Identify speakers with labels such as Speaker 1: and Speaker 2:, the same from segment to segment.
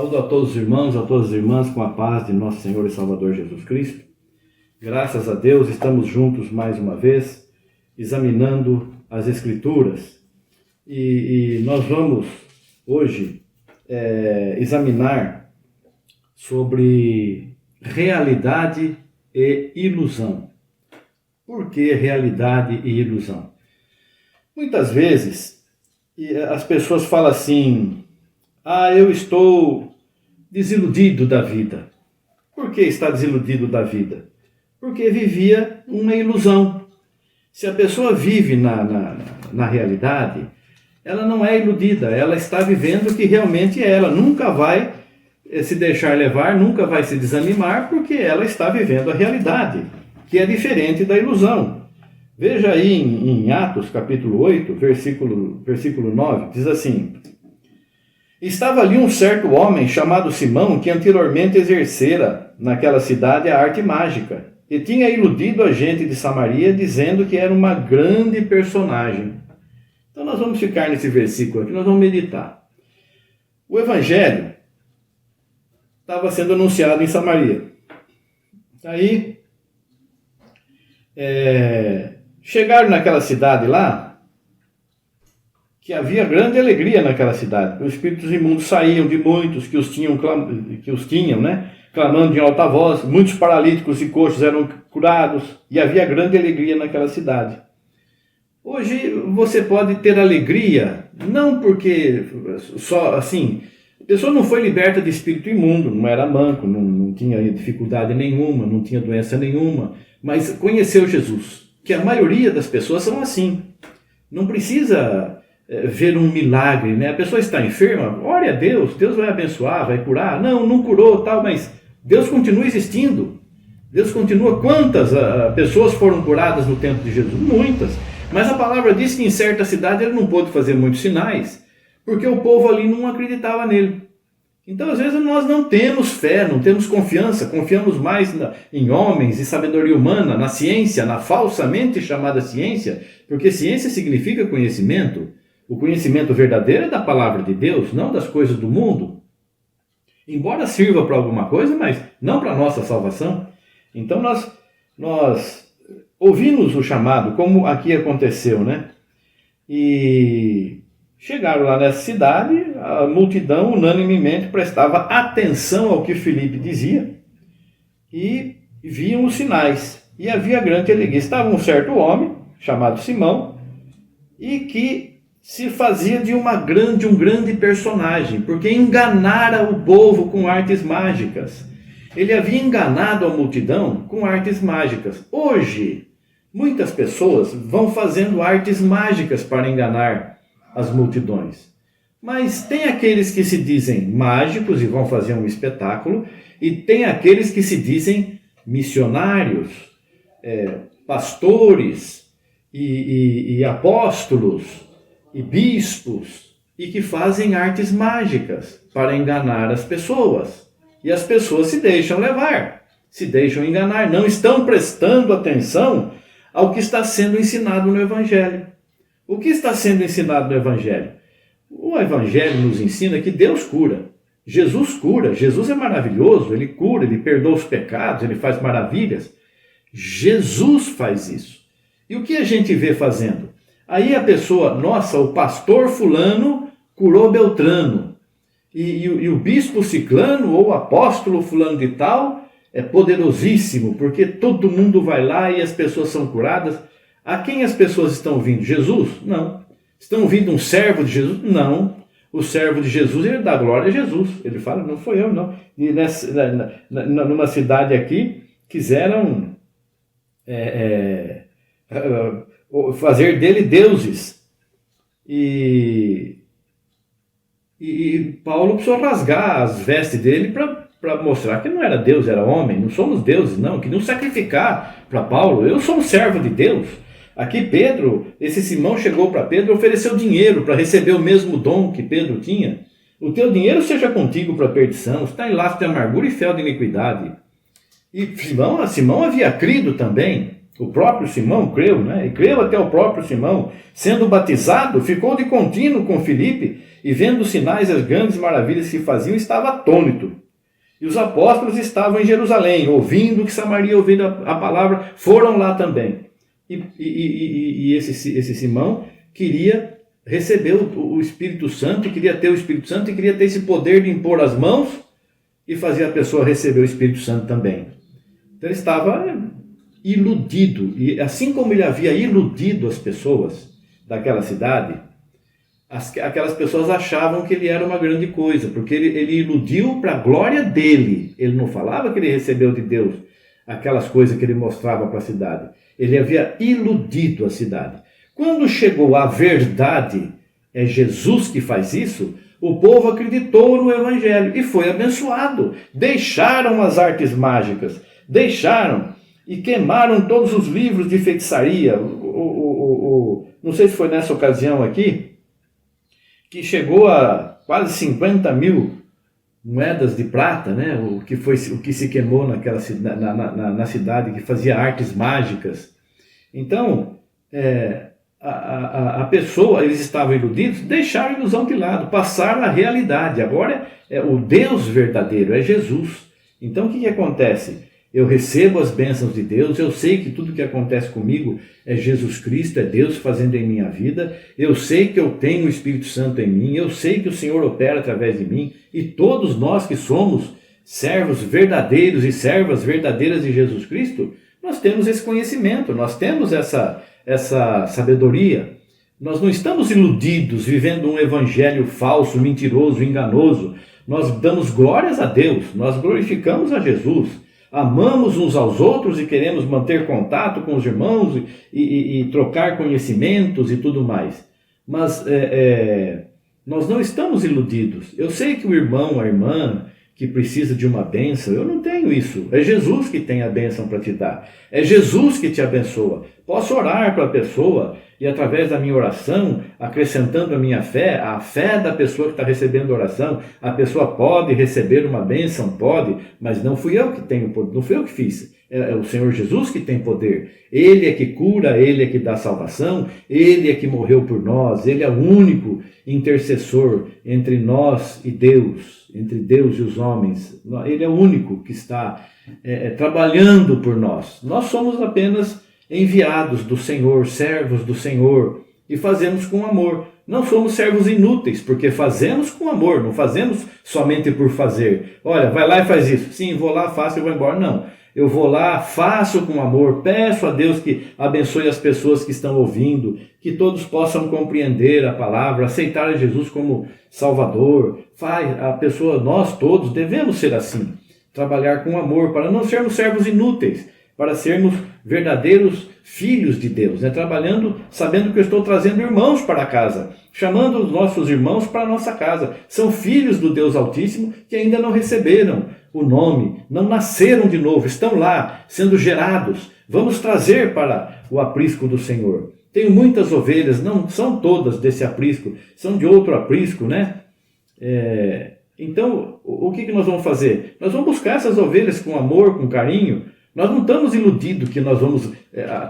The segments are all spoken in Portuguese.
Speaker 1: Saúdo a todos os irmãos, a todas as irmãs, com a paz de nosso Senhor e Salvador Jesus Cristo. Graças a Deus, estamos juntos mais uma vez, examinando as Escrituras. E nós vamos hoje examinar sobre realidade e ilusão. Por que realidade e ilusão? Muitas vezes as pessoas falam assim: eu estou desiludido da vida. Por que está desiludido da vida? Porque vivia uma ilusão. Se a pessoa vive na realidade, ela não é iludida, ela está vivendo o que realmente é. Ela nunca vai se deixar levar, nunca vai se desanimar, porque ela está vivendo a realidade, que é diferente da ilusão. Veja aí em Atos capítulo 8, versículo 9, diz assim: estava ali um certo homem chamado Simão, que anteriormente exercera naquela cidade a arte mágica, e tinha iludido a gente de Samaria, dizendo que era uma grande personagem. Então nós vamos ficar nesse versículo aqui, nós vamos meditar. O evangelho estava sendo anunciado em Samaria. Aí, chegaram naquela cidade lá, que havia grande alegria naquela cidade. Os espíritos imundos saíam de muitos que os tinham, clamando em alta voz. Muitos paralíticos e coxos eram curados, e havia grande alegria naquela cidade. Hoje você pode ter alegria, não porque só assim, a pessoa não foi liberta de espírito imundo, não era manco, não tinha dificuldade nenhuma, não tinha doença nenhuma, mas conheceu Jesus, que a maioria das pessoas são assim. Não precisa ver um milagre, né? A pessoa está enferma, ore a Deus, Deus vai abençoar, vai curar. Não curou, tal, mas Deus continua existindo. Deus continua. Quantas pessoas foram curadas no tempo de Jesus? Muitas. Mas a palavra diz que em certa cidade ele não pôde fazer muitos sinais, porque o povo ali não acreditava nele. Então, às vezes, nós não temos fé, não temos confiança, confiamos mais em homens e sabedoria humana, na ciência, na falsamente chamada ciência, porque ciência significa conhecimento. O conhecimento verdadeiro é da palavra de Deus, não das coisas do mundo. Embora sirva para alguma coisa, mas não para a nossa salvação. Então, nós ouvimos o chamado, como aqui aconteceu, né? E chegaram lá nessa cidade, a multidão unanimemente prestava atenção ao que Filipe dizia e viam os sinais. E havia grande alegria. Estava um certo homem, chamado Simão, e que se fazia de um grande personagem, porque enganara o povo com artes mágicas. Ele havia enganado a multidão com artes mágicas. Hoje, muitas pessoas vão fazendo artes mágicas para enganar as multidões. Mas tem aqueles que se dizem mágicos e vão fazer um espetáculo, e tem aqueles que se dizem missionários, pastores e apóstolos e bispos, e que fazem artes mágicas para enganar as pessoas. E as pessoas se deixam levar, se deixam enganar, não estão prestando atenção ao que está sendo ensinado no Evangelho. O que está sendo ensinado no Evangelho? O Evangelho nos ensina que Deus cura. Jesus cura. Jesus é maravilhoso. Ele cura, ele perdoa os pecados, ele faz maravilhas. Jesus faz isso. E o que a gente vê fazendo? Aí a pessoa, o pastor fulano curou Beltrano. E o bispo ciclano ou o apóstolo fulano de tal é poderosíssimo, porque todo mundo vai lá e as pessoas são curadas. A quem as pessoas estão ouvindo? Jesus? Não. Estão ouvindo um servo de Jesus? Não. O servo de Jesus, ele dá glória a Jesus. Ele fala, não foi eu, não. E numa cidade aqui, quiseram fazer dele deuses. E Paulo precisou rasgar as vestes dele para mostrar que não era Deus, era homem. Não somos deuses, não. Que não sacrificar para Paulo. Eu sou um servo de Deus. Aqui Pedro, esse Simão chegou para Pedro e ofereceu dinheiro para receber o mesmo dom que Pedro tinha. O teu dinheiro seja contigo para a perdição, está em laço de amargura e fel de iniquidade. E Simão havia crido também. O próprio Simão creu, né? E creu até o próprio Simão. Sendo batizado, ficou de contínuo com Filipe e vendo os sinais e as grandes maravilhas que faziam, estava atônito. E os apóstolos estavam em Jerusalém, ouvindo que Samaria, ouvindo a palavra, foram lá também. E esse Simão queria receber o Espírito Santo, queria ter o Espírito Santo e queria ter esse poder de impor as mãos e fazer a pessoa receber o Espírito Santo também. Então ele estava iludido, e assim como ele havia iludido as pessoas daquela cidade, aquelas pessoas achavam que ele era uma grande coisa, porque ele iludiu para a glória dele. Ele não falava que ele recebeu de Deus aquelas coisas que ele mostrava para a cidade. Ele havia iludido a cidade. Quando chegou a verdade, é Jesus que faz isso, o povo acreditou no Evangelho e foi abençoado. Deixaram as artes mágicas, deixaram e queimaram todos os livros de feitiçaria. Não sei se foi nessa ocasião aqui, que chegou a quase 50 mil moedas de prata, né? O que se queimou na cidade, que fazia artes mágicas. Então, a pessoa, eles estavam iludidos, deixaram a ilusão de lado, passaram a realidade. Agora é o Deus verdadeiro, é Jesus. Então o que acontece? Eu recebo as bênçãos de Deus, eu sei que tudo que acontece comigo é Jesus Cristo, é Deus fazendo em minha vida, eu sei que eu tenho o Espírito Santo em mim, eu sei que o Senhor opera através de mim, e todos nós que somos servos verdadeiros e servas verdadeiras de Jesus Cristo, nós temos esse conhecimento, nós temos essa sabedoria. Nós não estamos iludidos, vivendo um evangelho falso, mentiroso, enganoso. Nós damos glórias a Deus, nós glorificamos a Jesus. Amamos uns aos outros e queremos manter contato com os irmãos e trocar conhecimentos e tudo mais. Mas nós não estamos iludidos. Eu sei que o irmão, a irmã que precisa de uma bênção, eu não tenho isso. É Jesus que tem a bênção para te dar. É Jesus que te abençoa. Posso orar para a pessoa e através da minha oração, acrescentando a minha fé, a fé da pessoa que está recebendo a oração, a pessoa pode receber uma bênção, pode, mas não fui eu que tenho poder, não fui eu que fiz. É o Senhor Jesus que tem poder. Ele é que cura, Ele é que dá salvação, Ele é que morreu por nós, Ele é o único intercessor entre nós e Deus, entre Deus e os homens. Ele é o único que está trabalhando por nós. Nós somos apenas enviados do Senhor, servos do Senhor, e fazemos com amor. Não somos servos inúteis, porque fazemos com amor, não fazemos somente por fazer. Olha, vai lá e faz isso. Sim, vou lá, faço e vou embora. Não, eu vou lá, faço com amor, peço a Deus que abençoe as pessoas que estão ouvindo, que todos possam compreender a palavra, aceitar a Jesus como Salvador. Nós todos devemos ser assim, trabalhar com amor, para não sermos servos inúteis, para sermos verdadeiros filhos de Deus, né? Trabalhando, sabendo que eu estou trazendo irmãos para casa, chamando os nossos irmãos para a nossa casa. São filhos do Deus Altíssimo que ainda não receberam o nome, não nasceram de novo, estão lá, sendo gerados. Vamos trazer para o aprisco do Senhor. Tenho muitas ovelhas, não são todas desse aprisco, são de outro aprisco, né? Então, o que nós vamos fazer? Nós vamos buscar essas ovelhas com amor, com carinho. Nós não estamos iludidos que nós vamos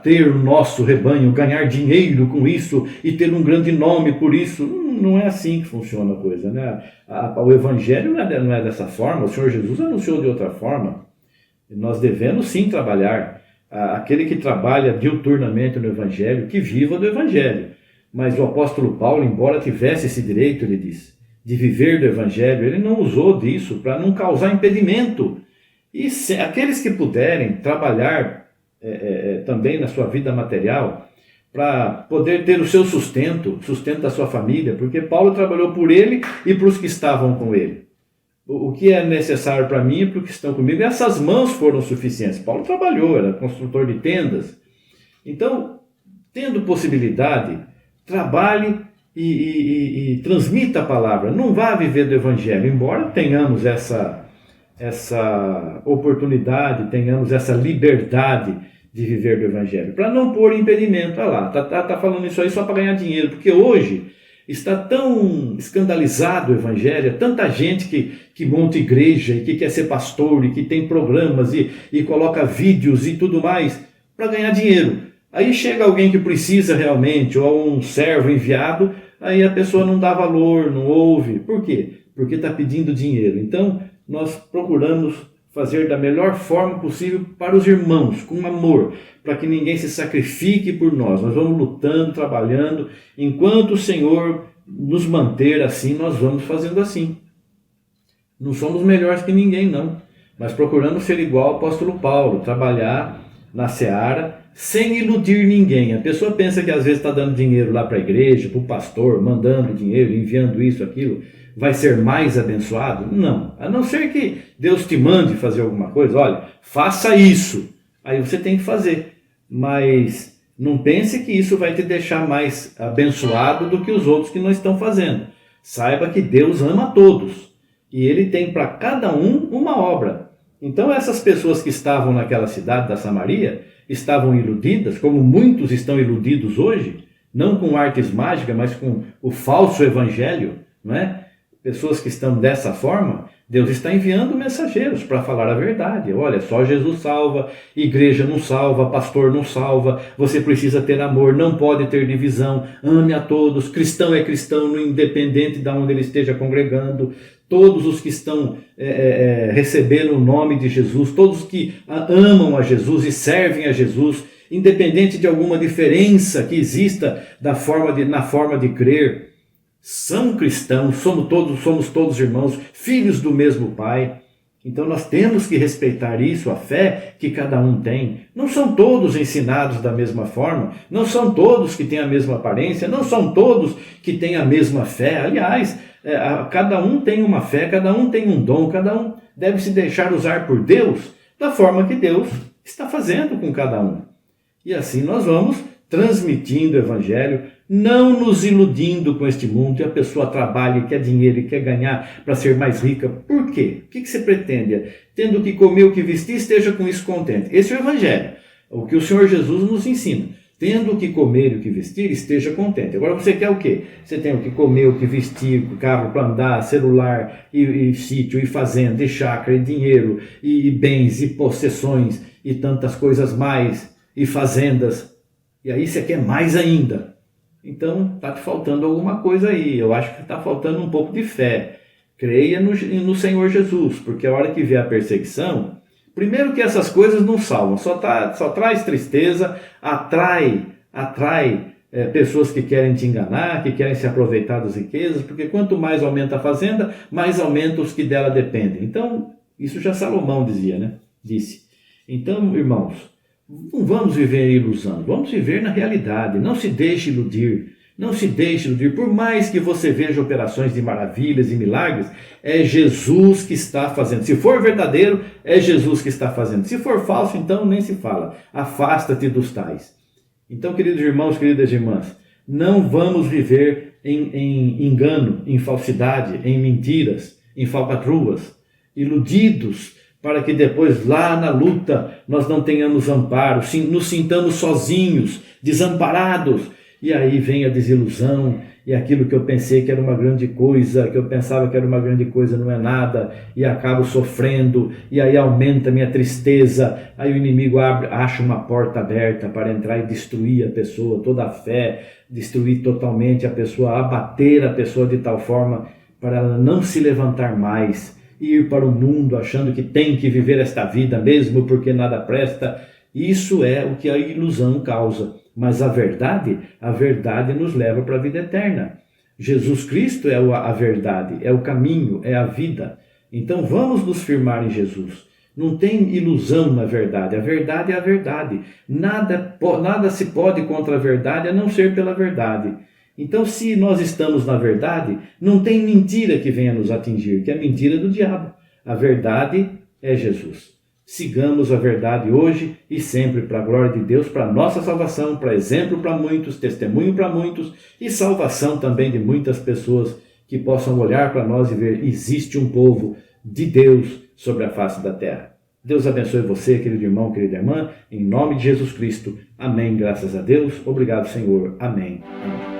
Speaker 1: ter o nosso rebanho, ganhar dinheiro com isso e ter um grande nome por isso. Não é assim que funciona a coisa, né? O Evangelho não é dessa forma, o Senhor Jesus anunciou de outra forma. Nós devemos sim trabalhar. Aquele que trabalha diuturnamente no Evangelho, que viva do Evangelho. Mas o apóstolo Paulo, embora tivesse esse direito, ele diz, de viver do Evangelho, ele não usou disso para não causar impedimento. E aqueles que puderem trabalhar também na sua vida material, para poder ter o seu sustento da sua família, porque Paulo trabalhou por ele e para os que estavam com ele. O que é necessário para mim e para os que estão comigo, essas mãos foram suficientes. Paulo trabalhou, era construtor de tendas. Então, tendo possibilidade, trabalhe e transmita a palavra. Não vá viver do Evangelho, embora tenhamos essa oportunidade, tenhamos essa liberdade de viver do Evangelho, para não pôr impedimento. Olha lá, tá falando isso aí só para ganhar dinheiro, porque hoje está tão escandalizado o Evangelho, tanta gente que monta igreja e que quer ser pastor e que tem programas e coloca vídeos e tudo mais. para ganhar dinheiro. Aí chega alguém que precisa realmente, ou um servo enviado, aí a pessoa não dá valor, não ouve. Por quê? Porque está pedindo dinheiro. Então, nós procuramos fazer da melhor forma possível para os irmãos, com amor, para que ninguém se sacrifique por nós. Nós vamos lutando, trabalhando, enquanto o Senhor nos manter assim, nós vamos fazendo assim. Não somos melhores que ninguém, não, mas procurando ser igual ao apóstolo Paulo, trabalhar na seara, sem iludir ninguém. A pessoa pensa que às vezes está dando dinheiro lá para a igreja, para o pastor, mandando dinheiro, enviando isso, aquilo, vai ser mais abençoado? Não. A não ser que Deus te mande fazer alguma coisa, olha, faça isso. Aí você tem que fazer. Mas não pense que isso vai te deixar mais abençoado do que os outros que não estão fazendo. Saiba que Deus ama todos. E Ele tem para cada um uma obra. Então essas pessoas que estavam naquela cidade da Samaria estavam iludidas, como muitos estão iludidos hoje, não com artes mágicas, mas com o falso evangelho, não é? Pessoas que estão dessa forma, Deus está enviando mensageiros para falar a verdade. Olha, só Jesus salva, igreja não salva, pastor não salva, você precisa ter amor, não pode ter divisão, ame a todos, cristão é cristão, independente de onde ele esteja congregando. Todos os que estão recebendo o nome de Jesus, todos os que amam a Jesus e servem a Jesus, independente de alguma diferença que exista na forma de crer, são cristãos, somos todos irmãos, filhos do mesmo Pai. Então nós temos que respeitar isso, a fé que cada um tem. Não são todos ensinados da mesma forma, não são todos que têm a mesma aparência, não são todos que têm a mesma fé. Aliás, cada um tem uma fé, cada um tem um dom, cada um deve se deixar usar por Deus da forma que Deus está fazendo com cada um. E assim nós vamos transmitindo o Evangelho, não nos iludindo com este mundo, e a pessoa trabalha, quer dinheiro e quer ganhar para ser mais rica. Por quê? O que você pretende? Tendo o que comer, o que vestir, esteja com isso contente. Esse é o Evangelho, o que o Senhor Jesus nos ensina. Tendo o que comer e o que vestir, esteja contente. Agora você quer o quê? Você tem o que comer, o que vestir, carro para andar, celular, e sítio, e fazenda, e chácara, e dinheiro, e bens, e possessões, e tantas coisas mais, e fazendas. E aí você quer mais ainda. Então está te faltando alguma coisa aí. Eu acho que está faltando um pouco de fé. Creia no Senhor Jesus, porque a hora que vier a perseguição, primeiro que essas coisas não salvam, só traz tristeza, atrai pessoas que querem te enganar, que querem se aproveitar das riquezas, porque quanto mais aumenta a fazenda, mais aumenta os que dela dependem. Então, isso já Salomão disse. Então, irmãos, não vamos viver em ilusão, vamos viver na realidade, não se deixe iludir. Não se deixe iludir, por mais que você veja operações de maravilhas e milagres, é Jesus que está fazendo. Se for verdadeiro, é Jesus que está fazendo. Se for falso, então nem se fala. Afasta-te dos tais. Então, queridos irmãos, queridas irmãs, não vamos viver em engano, em falsidade, em mentiras, em falcatruas, iludidos, para que depois lá na luta nós não tenhamos amparo, nos sintamos sozinhos, desamparados. E aí vem a desilusão, e aquilo que eu pensei que era uma grande coisa, que eu pensava que era uma grande coisa, não é nada, e acabo sofrendo, e aí aumenta a minha tristeza, aí o inimigo acha uma porta aberta para entrar e destruir a pessoa, toda a fé, destruir totalmente a pessoa, abater a pessoa de tal forma para ela não se levantar mais, e ir para o mundo achando que tem que viver esta vida mesmo porque nada presta. Isso é o que a ilusão causa. Mas a verdade nos leva para a vida eterna. Jesus Cristo é a verdade, é o caminho, é a vida. Então vamos nos firmar em Jesus. Não tem ilusão na verdade, a verdade é a verdade. Nada se pode contra a verdade a não ser pela verdade. Então se nós estamos na verdade, não tem mentira que venha nos atingir, que é a mentira do diabo. A verdade é Jesus. Sigamos a verdade hoje e sempre para a glória de Deus, para a nossa salvação, para exemplo para muitos, testemunho para muitos e salvação também de muitas pessoas que possam olhar para nós e ver, existe um povo de Deus sobre a face da terra. Deus abençoe você, querido irmão, querida irmã, em nome de Jesus Cristo. Amém, graças a Deus. Obrigado, Senhor. Amém. Amém.